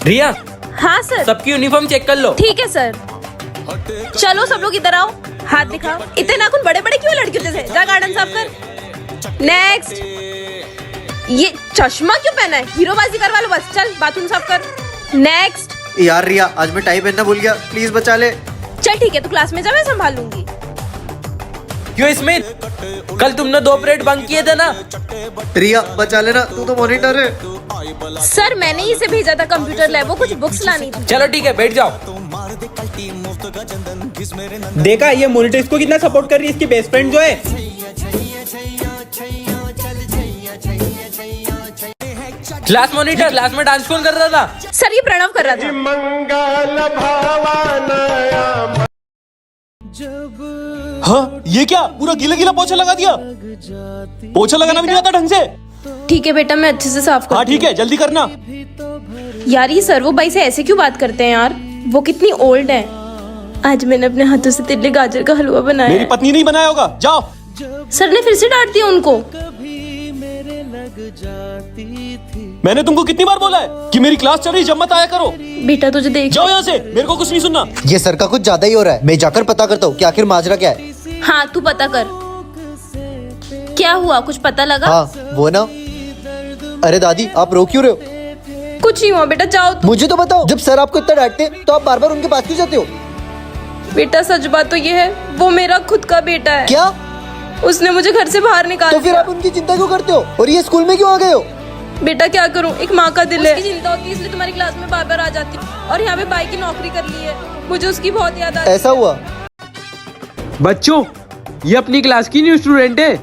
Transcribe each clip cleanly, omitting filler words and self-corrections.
रिया, हाँ सर। सबकी uniform check कर लो। ठीक है सर। चलो सब लोग इधर आओ, हाथ दिखाओ। इतने नाखून बड़े बड़े क्यों लड़कियों जैसे? जा गार्डन साफ कर। नेक्स्ट। ये चश्मा क्यों पहना है? हीरोबाजी करवा लो बस। चल बाथरूम साफ कर। नेक्स्ट। यार रिया, आज मैं टाई पहनना भूल गया, प्लीज बचा ले। चल ठीक है, तू क्लास में जा, मैं संभाल लूंगी। क्यों स्मिथ, कल तुमने 2 पीरियड बंक किए थे ना? रिया बचा लेना, तू तो मॉनिटर है। सर मैंने ही इसे भेजा था कंप्यूटर लैब, वो कुछ बुक्स लानी थी। चलो ठीक है, बैठ जाओ। देखा ये मॉनिटर इसको कितना सपोर्ट कर रही है, इसकी बेस्ट फ्रेंड जो है। क्लास मॉनिटर, क्लास में डांस कौन कर रहा था? सर ये प्रणव कर रहा था। हाँ ये क्या, पूरा गीला गीला पोछा लगा दिया? पोछा लगाना भी नहीं आता ढंग से। ठीक है बेटा, मैं अच्छे से साफ कर। हाँ ठीक है, जल्दी करना। यार ये सर्वो बाई से ऐसे क्यों बात करते हैं यार? वो कितनी ओल्ड है। आज मैंने अपने हाथों से तिल्ले गाजर का हलवा बनाया। मेरी पत्नी नहीं बनाया होगा, जाओ। सर ने फिर से डांट दिया उनको। मैंने तुमको कितनी बार बोला है कि मेरी क्लास चल रही, जब मत आया करो। बेटा तुझे देख। जाओ यहाँ से, मेरे को कुछ नहीं सुनना। ये सर का कुछ ज्यादा ही हो रहा है, मैं जाकर पता करता हूँ कि आखिर माजरा क्या है। हाँ तू पता कर, क्या हुआ, कुछ पता लगा? हाँ वो ना, अरे दादी आप रो क्यों रहे हो? कुछ नहीं हुआ बेटा, जाओ तू। मुझे तो बताओ, जब सर आपको इतना डांटते तो आप बार बार उनके पास क्यों जाते हो? बेटा सच बात तो ये है, वो मेरा खुद का बेटा है। क्या? उसने मुझे घर से बाहर निकाल तो फिर आप उनकी चिंता क्यों करते हो, और ये स्कूल में क्यों आ गए हो? बेटा क्या करूं, एक माँ का दिल है। उसकी चिंता होती है इसलिए तुम्हारी क्लास में बार बार आ जाती हूँ, और यहाँ पे बाई की नौकरी कर ली है, मुझे उसकी बहुत याद आती है। ऐसा हुआ? बच्चों, ये अपनी क्लास की न्यू स्टूडेंट है।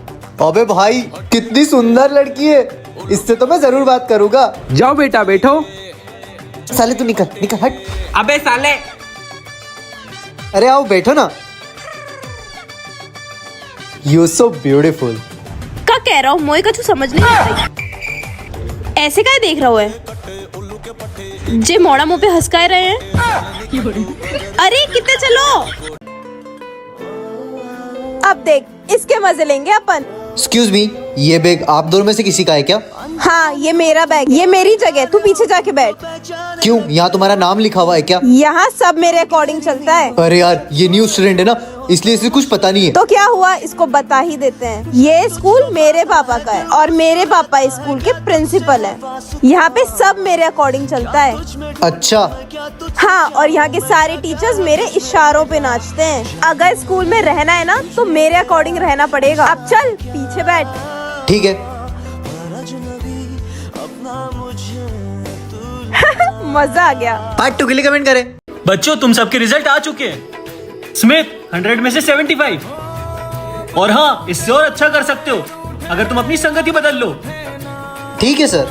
अबे भाई कितनी सुंदर लड़की है, इससे तो मैं जरूर बात करूंगा। जाओ बेटा बैठो। साले तू निकल निकल, हट। अबे साले, अरे आओ बैठो ना। You so beautiful. क्या कह रहा हूँ मोए, कछु समझ नहीं आ रही। ऐसे क्या देख रहा हुआ है? जे मोड़ा मुंह पे हंसकाए रहे हैं। अरे कितने चलो, अब देख इसके मजे लेंगे अपन। एक्सक्यूज मी, ये बैग आप दोनों में से किसी का है क्या? हाँ ये मेरा बैग, ये मेरी जगह, तू पीछे जाके बैठ। क्यों, यहाँ तुम्हारा नाम लिखा हुआ है क्या? यहाँ सब मेरे अकॉर्डिंग चलता है। अरे यार ये न्यू स्टूडेंट है ना, इसलिए इसे कुछ पता नहीं है। तो क्या हुआ, इसको बता ही देते हैं। ये स्कूल मेरे पापा का है और मेरे पापा इस स्कूल के प्रिंसिपल हैं। यहाँ पे सब मेरे अकॉर्डिंग चलता है। अच्छा। हाँ, और यहाँ के सारे टीचर्स मेरे इशारों पे नाचते हैं। अगर स्कूल में रहना है ना तो मेरे अकॉर्डिंग रहना पड़ेगा। अब चल पीछे बैठ। ठीक है। मजा आ गया। पार्ट 2 के लिए कमेंट करें। बच्चों तुम सबके रिजल्ट आ चुके हैं। स्मिथ 100 में से 75, और हाँ इससे और अच्छा कर सकते हो अगर तुम अपनी संगति बदल लो। ठीक है सर।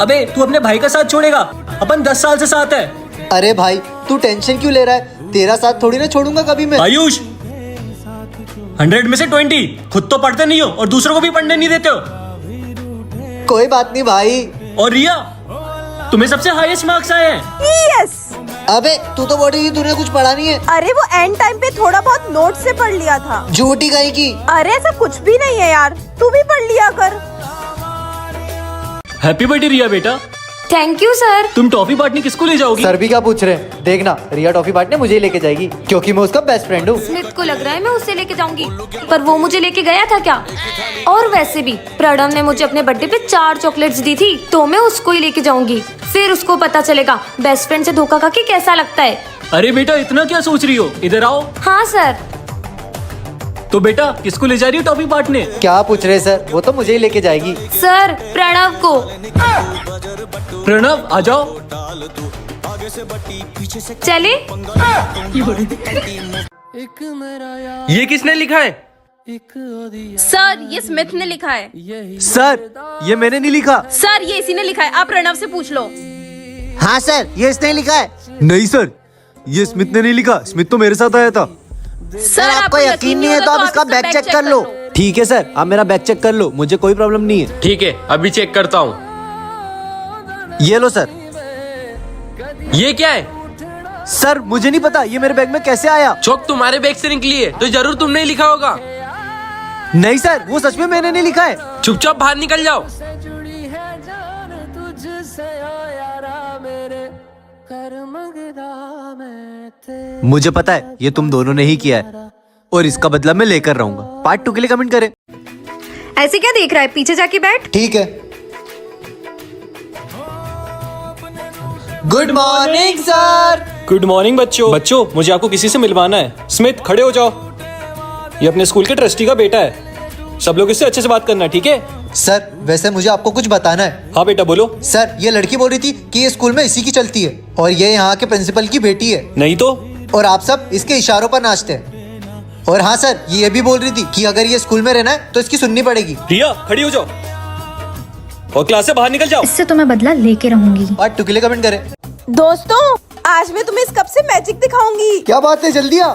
अबे तू अपने भाई का साथ छोड़ेगा, अपन 10 साल से साथ है। अरे भाई तू टेंशन क्यों ले रहा है, तेरा साथ थोड़ी ना छोड़ूंगा कभी मैं। आयुष 100 में से 20, खुद तो पढ़ते नहीं हो और दूसरों को भी पढ़ने नहीं देते हो। कोई बात नहीं भाई। और रिया, तुम्हें सबसे हाईएस्ट मार्क्स आए हैं। यस। अबे तू तो बोली थी तूने कुछ पढ़ा नहीं है। अरे वो एंड टाइम पे थोड़ा बहुत नोट से पढ़ लिया था। झूठी गई की। अरे ऐसा कुछ भी नहीं है यार, तू भी पढ़ लिया कर। हैप्पी बर्थडे रिया बेटा। Thank you sir. तुम टॉफी बांटने किसको ले जाओगी? सर भी क्या पूछ रहे हैं, देखना रिया टॉफी बांटने मुझे ही लेके जाएगी, क्योंकि मैं उसका बेस्ट फ्रेंड हूँ। स्मिथ को लग रहा है मैं उससे लेके जाऊंगी, पर वो मुझे लेके गया था क्या? और वैसे भी प्रणव ने मुझे अपने बर्थडे पे 4 चॉकलेट्स दी थी, तो मैं उसको ही लेके जाऊंगी। फिर उसको पता चलेगा बेस्ट फ्रेंड से धोखा खा के कैसा लगता है। अरे बेटा इतना क्या सोच रही हो, इधर आओ। हाँ सर। तो बेटा किसको ले जा रही हो टॉफी बांटने? क्या पूछ रहे सर, वो तो मुझे ही लेके जाएगी। सर प्रणव को। प्रणव आ जाओ। चले। ये किसने लिखा है? सर ये स्मिथ ने लिखा है। सर ये मैंने नहीं लिखा। सर ये इसी ने लिखा है, आप प्रणव से पूछ लो। हाँ सर ये इसने लिखा है। नहीं सर, ये स्मिथ ने नहीं लिखा, स्मिथ तो मेरे साथ आया था। सर आपको यकीन नहीं है तो आप इसका बैक चेक कर लो। ठीक है सर, आप मेरा बैक चेक कर लो, मुझे कोई प्रॉब्लम नहीं है। ठीक है, अभी चेक करता हूँ। ये लो सर। ये क्या है? सर मुझे नहीं पता ये मेरे बैग में कैसे आया। चौक तुम्हारे बैग से निकली है तो जरूर तुमने ही लिखा होगा। नहीं सर, वो सच में मैंने नहीं लिखा है। चुपचाप बाहर निकल जाओ। मुझे पता है ये तुम दोनों ने ही किया है और इसका बदला मैं लेकर रहूंगा। पार्ट 2 के लिए कमेंट करें। ऐसे क्या देख रहा है, पीछे जाके बैठ। ठीक है। Good morning sir. Good morning बच्चों, मुझे आपको किसी से मिलवाना है। स्मिथ खड़े हो जाओ। ये अपने स्कूल के ट्रस्टी का बेटा है। सब लोग इससे अच्छे से बात करना, ठीक है? सर वैसे मुझे आपको कुछ बताना है। हाँ बेटा बोलो। सर ये लड़की बोल रही थी कि ये स्कूल में इसी की चलती है और ये यहाँ के प्रिंसिपल की बेटी है नहीं तो? और आप सब इसके इशारों पर नाचते हैं। और हाँ सर ये भी बोल रही थी कि अगर ये स्कूल में रहना है तो इसकी सुननी पड़ेगी। रिया खड़ी हो जाओ और क्लास से बाहर निकल जाओ। इससे तो मैं बदला लेके रहूंगी। पार्ट 2 के लिए कमेंट करें। दोस्तों आज मैं तुम्हें इस कप से मैजिक दिखाऊंगी। क्या बात है, जल्दी आ।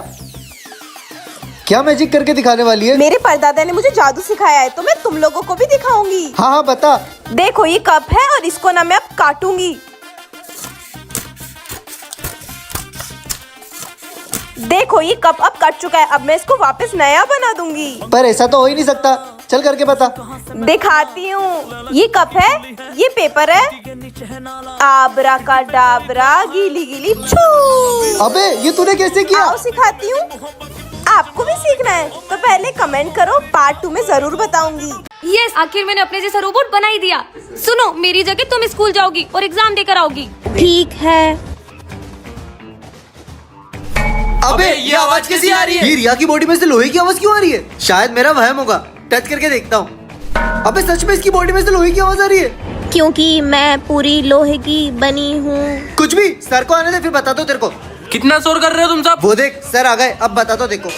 क्या मैजिक करके दिखाने वाली है? मेरे परदादा ने मुझे जादू सिखाया है तो मैं तुम लोगों को भी दिखाऊंगी। हाँ हाँ बता। देखो ये कप है और इसको ना मैं अब काटूंगी। देखो ये कप अब कट चुका है, अब मैं इसको वापस नया बना दूंगी। पर ऐसा तो हो ही नहीं सकता, चल करके बता। दिखाती हूँ। ये कप है, ये पेपर है। आबरा का डाबरा गीली गीली छू। अबे ये तूने कैसे किया? आओ सिखाती हूँ। आपको भी सीखना है तो पहले कमेंट करो, पार्ट 2 में जरूर बताऊंगी। यस, आखिर मैंने अपने जैसा रोबोट बना ही दिया। सुनो, मेरी जगह तुम स्कूल जाओगी और एग्जाम देकर आओगी। ठीक है। अबे ये आवाज कैसी आ रही है? ये रिया की बॉडी में से लोहे की आवाज क्यों आ रही है? शायद मेरा वहम होगा, टच करके देखता हूँ। अबे सच में इसकी बॉडी में से लोहे की आवाज आ रही है? क्योंकि मैं पूरी लोहे की बनी हूँ। कुछ भी, सर को आने दे फिर बता दो तेरे को। कितना शोर कर रहे हो तुम सब? वो देख सर आ गए, अब बता दो देखो।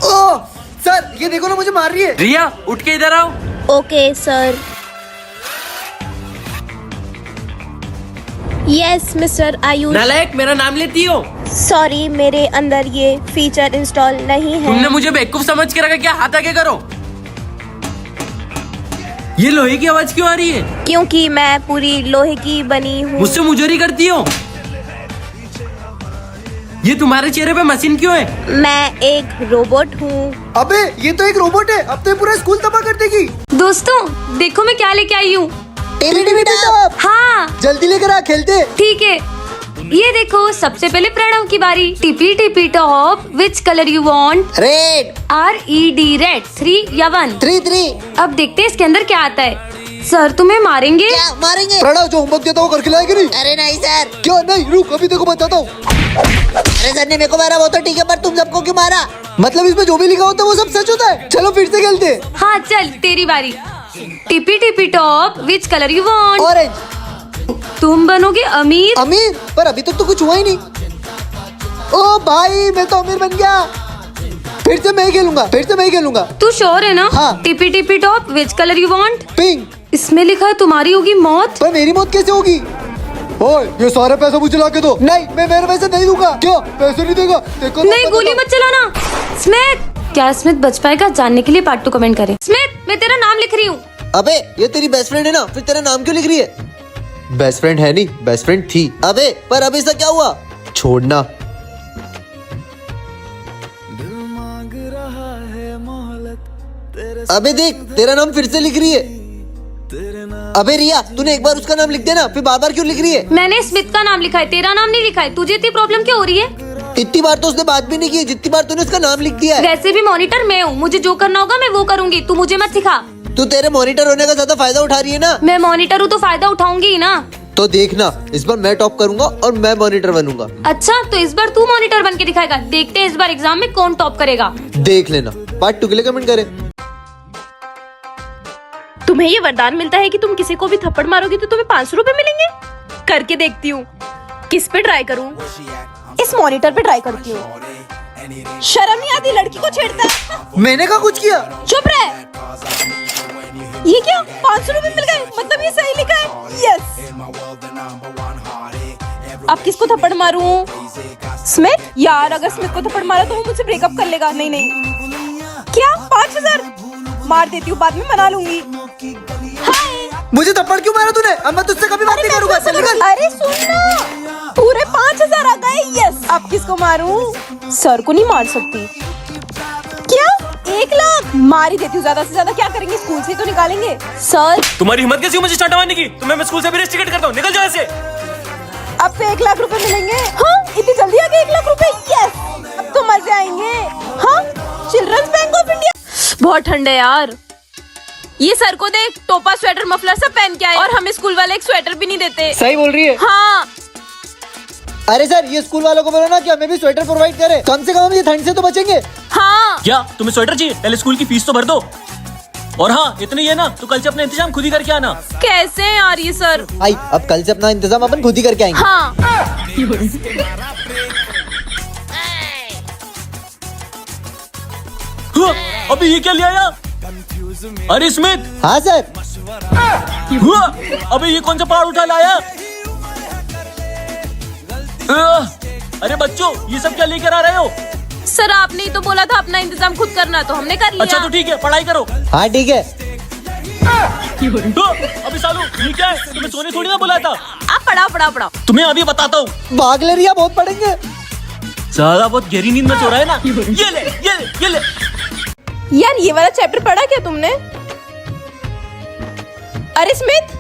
ओह सर ये देखो ना मुझे मार रही है। रिया उठ के इधर आओ। Okay sir. Yes mister Ayush. नालायक मेरा नाम लेती हो? सॉरी मेरे अंदर ये फीचर इंस्टॉल नहीं है। तुमने मुझे बेवकूफ समझ के रखा क्या? हाथ आगे करो। ये लोहे की आवाज क्यों आ रही है? क्योंकि मैं पूरी लोहे की बनी हूँ। मुझसे मुजोरी करती हो? ये तुम्हारे चेहरे पे मशीन क्यों है? मैं एक रोबोट हूँ। अबे ये तो एक रोबोट है, अब तो ये पूरा स्कूल तबाह कर देगी। दोस्तों देखो मैं क्या लेके आई हूँ। TV top. हाँ जल्दी लेकर आ, खेलते। ठीक है। ये देखो सबसे पहले प्रणव की बारी। Tipi tipi top, which colour you want? Red. RED red. 3 या 1? 3। अब देखते हैं इसके अंदर क्या आता है। सर तुम्हें मारेंगे? मारेंगे। प्रणव जो होमवर्क देता वो करके लाएगी नहीं? अरे नहीं सर। क्यों नहीं? रुक अभी देखो बताता हूँ। अरे सर ने मेरे को मारा वो तो ठीक है, पर तुम सबको क्यों मारा? मतलब इसमें जो भी लिखा होता है वो सब सच होता है। चलो फिर से खेलते हैं। हाँ चल तेरी बारी। Tipi tipi top, which colour you want? Orange. तुम बनोगे अमीर? अमीर? पर अभी तक तो कुछ हुआ ही नहीं। ओ भाई मैं तो अमीर बन गया। फिर से मैं खेलूंगा। तू श्योर है ना? हाँ। Tipi tipi top, which colour you want? Pink. इसमें लिखा है तुम्हारी होगी मौत। पर मेरी मौत कैसे होगी? ओए ये सारे पैसे मुझे ला के दो। नहीं मैं मेरे पैसे नहीं दूंगा। क्या पैसे नहीं देगा? देखो नहीं गोली मत चलाना। स्मिथ, क्या स्मिथ बच पाएगा? जानने के लिए पार्ट 2 कमेंट करें। स्मिथ मैं तेरा नाम लिख रही हूँ। अबे ये तेरी बेस्ट फ्रेंड है ना, फिर तेरा नाम क्यों लिख रही है? बेस्ट फ्रेंड है नहीं, बेस्ट फ्रेंड थी। अबे पर अभी से क्या हुआ? छोड़ना। अबे देख तेरा नाम फिर से लिख रही है। अबे रिया तूने एक बार उसका नाम लिख देना, फिर बार बार क्यों लिख रही है? मैंने स्मिथ का नाम लिखा है, तेरा नाम नहीं लिखा है। तुझे इतनी प्रॉब्लम क्यों हो रही है? इतनी बार तो उसने बात भी नहीं की जितनी बार तूने उसका नाम लिख दिया है। वैसे भी मॉनिटर मैं हूँ, मुझे जो करना होगा मैं वो करूंगी। तू मुझे मत सिखा। तू तेरे मॉनिटर होने का ज्यादा फायदा उठा रही है ना। मैं मॉनिटर हूँ तो फायदा उठाऊंगी ही ना। तो देखना इस बार मैं टॉप करूंगा और मैं मॉनिटर बनूंगा। अच्छा तो इस बार तू मॉनिटर बन के दिखाएगा। देखते हैं इस बार एग्जाम में कौन टॉप करेगा। देख लेना। पार्ट 2 के लिए कमेंट करें। तुम्हें ये वरदान मिलता है कि तुम किसी को भी थप्पड़ मारोगे तो तुम्हें 500 रुपए मिलेंगे। करके देखती हूँ। किस पे ट्राई करूँ? इस मॉनिटर पे ट्राई करती हूँ। शर्म नहीं आती लड़की को छेड़ता है। मैंने कहा कुछ किया? चुप रहे। ये क्या 500 रुपए मिल गए? मतलब ये सही लिखा है। यस। अब किसको थप्पड़ मारूं? स्मिथ? यार अगर स्मिथ को थप्पड़ मारा तो वो मुझसे ब्रेकअप कर लेगा। नहीं क्या 5000 मार देती हूँ, बाद में मना लूंगी। हाय मुझे थप्पड़ क्यों मारा तूने? अब मैं तुझसे कभी बात नहीं करूंगा। चल निकल। अरे सुन ना, पूरे 5000 आ गए। यस। अब किसको मारूं? सर को नहीं मार सकती। क्या 1 लाख? मार ही देती हूँ। ज्यादा से ज्यादा क्या करेंगे, स्कूल से तो निकालेंगे। सर तुम्हारी हिम्मत कैसी हुई मुझे चाटा मारने की? तुम्हें मैं स्कूल से भी रेस्ट्रिकेट करता हूँ। निकल जाओ ऐसे। अब तो 1 लाख रुपए मिलेंगे। हाँ, इतनी जल्दी आ गए 1 लाख रुपए। यस, अब तो मजे आएंगे। हाँ, चिल्ड्रंस बैंक ऑफ इंडिया। बहुत ठंड है यार। ये सर को देख, टोपा स्वेटर मफलर सब पहन के आए और हमें स्कूल वाले एक स्वेटर भी नहीं देते। सही बोल रही है। हाँ। अरे सर, ये स्कूल वालों को बोलो ना कि हमें भी स्वेटर प्रोवाइड करे, कम से कम हम ये ठंड से तो बचेंगे। हाँ। क्या तुम्हें स्वेटर चाहिए? पहले स्कूल की फीस तो भर दो। और हाँ, इतनी है ना तो कल से अपना इंतजाम खुद ही करके आना। कैसे हैं यार ये सर? आई, अब कल से अपना इंतजाम अपन खुद ही करके आएंगे। हाँ। हुआ, अबे ये क्या ले आया? अरे स्मिथ। हाँ सर। हुआ, अबे ये कौन सा पहाड़ उठा लाया? अरे बच्चों, ये सब क्या लेकर आ रहे हो? सर आपने ही तो बोला था अपना इंतजाम खुद करना, तो हमने कर लिया। अच्छा तो ठीक है, पढ़ाई करो। हाँ ठीक है। अबे सालू, ये क्या है? तुम्हें सोने थोड़ी ना बुलाया था। आप पढ़ाओ। तुम्हें अभी बताता हूँ। भाग ले रिया, बहुत पढ़ेंगे। साला बहुत गहरी नींद में सो रहा है ना। ये ले। यार ये वाला चैप्टर पढ़ा क्या तुमने? अरे स्मिथ,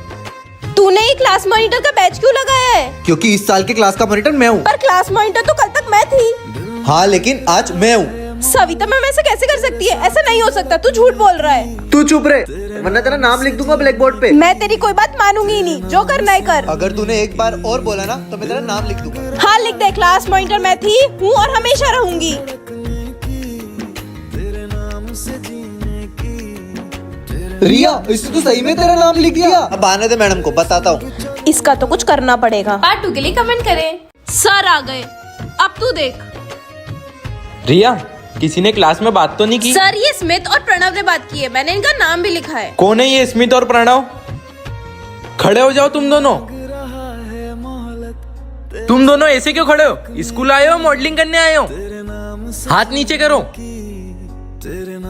तूने ये क्लास मॉनिटर का बैच क्यों लगाया है? क्योंकि इस साल के क्लास का मॉनिटर मैं हूँ। पर क्लास मॉनिटर तो कल तक मैं थी। हाँ, लेकिन आज मैं हूँ। सविता मैम ऐसे कैसे कर सकती है? ऐसा नहीं हो सकता, तू झूठ बोल रहा है। तू चुप रहे, वरना तेरा नाम लिख दूंगा ब्लैक बोर्ड पे। मैं तेरी कोई बात मानूंगी ही नहीं, जो करना है कर। अगर तूने एक बार और बोला ना तो मैं तेरा नाम लिख दूंगा। हाँ लिख दे, क्लास मॉनिटर मैं थी, हूँ और हमेशा रहूंगी। रिया, इससे तो सही में तेरा नाम लिख दिया। अब आने दे मैडम को, बताता हूँ। इसका तो कुछ करना पड़ेगा। पार्ट 2 के लिए कमेंट करें। सर आ गए, अब तू देख। रिया, किसी ने क्लास में बात तो नहीं की? सर ये स्मिथ और प्रणव ने बात की है, मैंने इनका नाम भी लिखा है। कौन है ये स्मिथ और प्रणव? खड़े हो जाओ तुम दोनों। तुम दोनों ऐसे क्यों खड़े हो? स्कूल आए हो, मॉडलिंग करने आए हो? हाथ नीचे करो।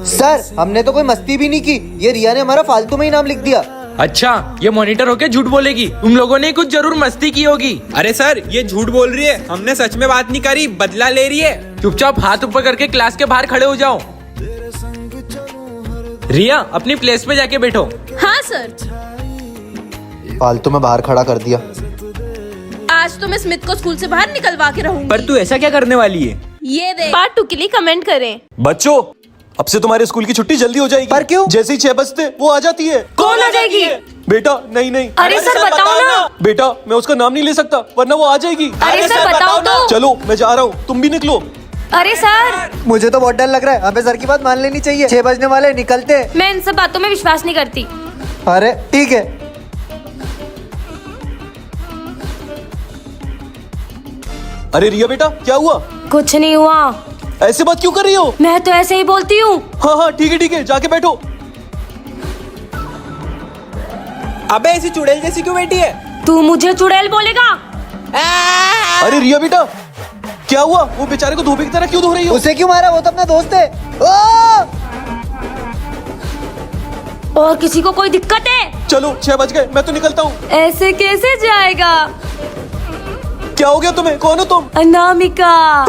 सर, हमने तो कोई मस्ती भी नहीं की, ये रिया ने हमारा फालतू में ही नाम लिख दिया। अच्छा, ये मॉनिटर होके झूठ बोलेगी। तुम लोगों ने कुछ जरूर मस्ती की होगी। अरे सर, ये झूठ बोल रही है, हमने सच में बात नहीं करी, बदला ले रही है। चुपचाप हाथ ऊपर करके क्लास के बाहर खड़े हो जाओ। रिया, अपनी प्लेस पे जाके बैठो। हाँ सर। फालतू में बाहर खड़ा कर दिया। आज तो मैं स्मिथ को स्कूल से बाहर निकलवा के रहूंगी। पर तू ऐसा क्या करने वाली है? ये देख। पार्ट 2 के लिए कमेंट करें। बच्चों, अब से तुम्हारे स्कूल की छुट्टी जल्दी हो जाएगी। पर क्यों? जैसे ही 6 बजते वो आ जाती है। कौन आ जाएगी? बेटा नहीं। अरे सर बताओ ना। बेटा, मैं उसका नाम नहीं ले सकता, वरना वो आ जाएगी। अरे सर बताओ तो। चलो, मैं जा रहा हूँ, तुम भी निकलो। अरे सर, मुझे तो बहुत डर लग रहा है, हमें सर की बात मान लेनी चाहिए। 6 बजने वाले, निकलते। मैं इन सब बातों में विश्वास नहीं करती। अरे ठीक है। अरे रिया बेटा, क्या हुआ? कुछ नहीं हुआ। ऐसे बात क्यों कर रही हो? मैं तो ऐसे ही बोलती हूँ। हाँ ठीक है, जाके बैठो। अबे ऐसी चुड़ैल जैसी क्यों बैठी है? तू मुझे चुड़ैल बोलेगा? अरे रिया बेटा, क्या हुआ? वो बेचारे को धोबी की तरह क्यों धो रही हो? उसे क्यों मारा? वो तो अपना दोस्त है। और किसी को कोई दिक्कत है? चलो, 6 बज गए, मैं तो निकलता हूँ। ऐसे कैसे जाएगा? क्या हो गया तुम्हें? कौन हो तुम? अनामिका।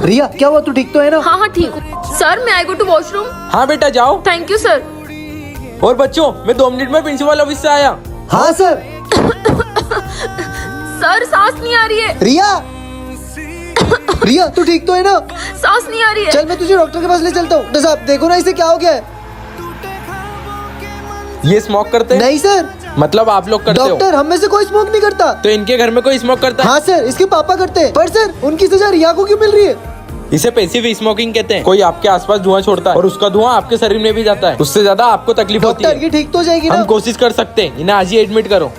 रिया, क्या हुआ? तू ठीक तो है ना? हाँ ठीक हूँ। सर मैं आई गो टू वॉशरूम। हाँ बेटा जाओ। Thank you sir. और बच्चों, मैं 2 मिनट में प्रिंसिपल ऑफिस से आया। हाँ सर। सर सांस नहीं आ रही है। रिया, तू ठीक तो है ना? सांस नहीं आ रही है। चल मैं तुझे डॉक्टर के पास ले चलता हूँ। डॉक्टर साहब देखो ना, इसे क्या हो गया है? ये स्मोक करते हैं? नहीं सर। मतलब आप लोग करते हो? डॉक्टर, हम में से कोई स्मोक नहीं करता। तो इनके घर में कोई स्मोक करता है? हाँ सर, इसके पापा करते हैं। पर सर, उनकी सजा रिया को क्यों मिल रही है? इसे पैसिव स्मोकिंग कहते हैं। कोई आपके आसपास धुआं छोड़ता है और उसका धुआं आपके शरीर में भी जाता है, उससे ज्यादा आपको तकलीफ होती डॉक्टर, है। ये ठीक तो हो जाएगी ना? हम कोशिश कर सकते हैं, इन्हें आज ही एडमिट करो।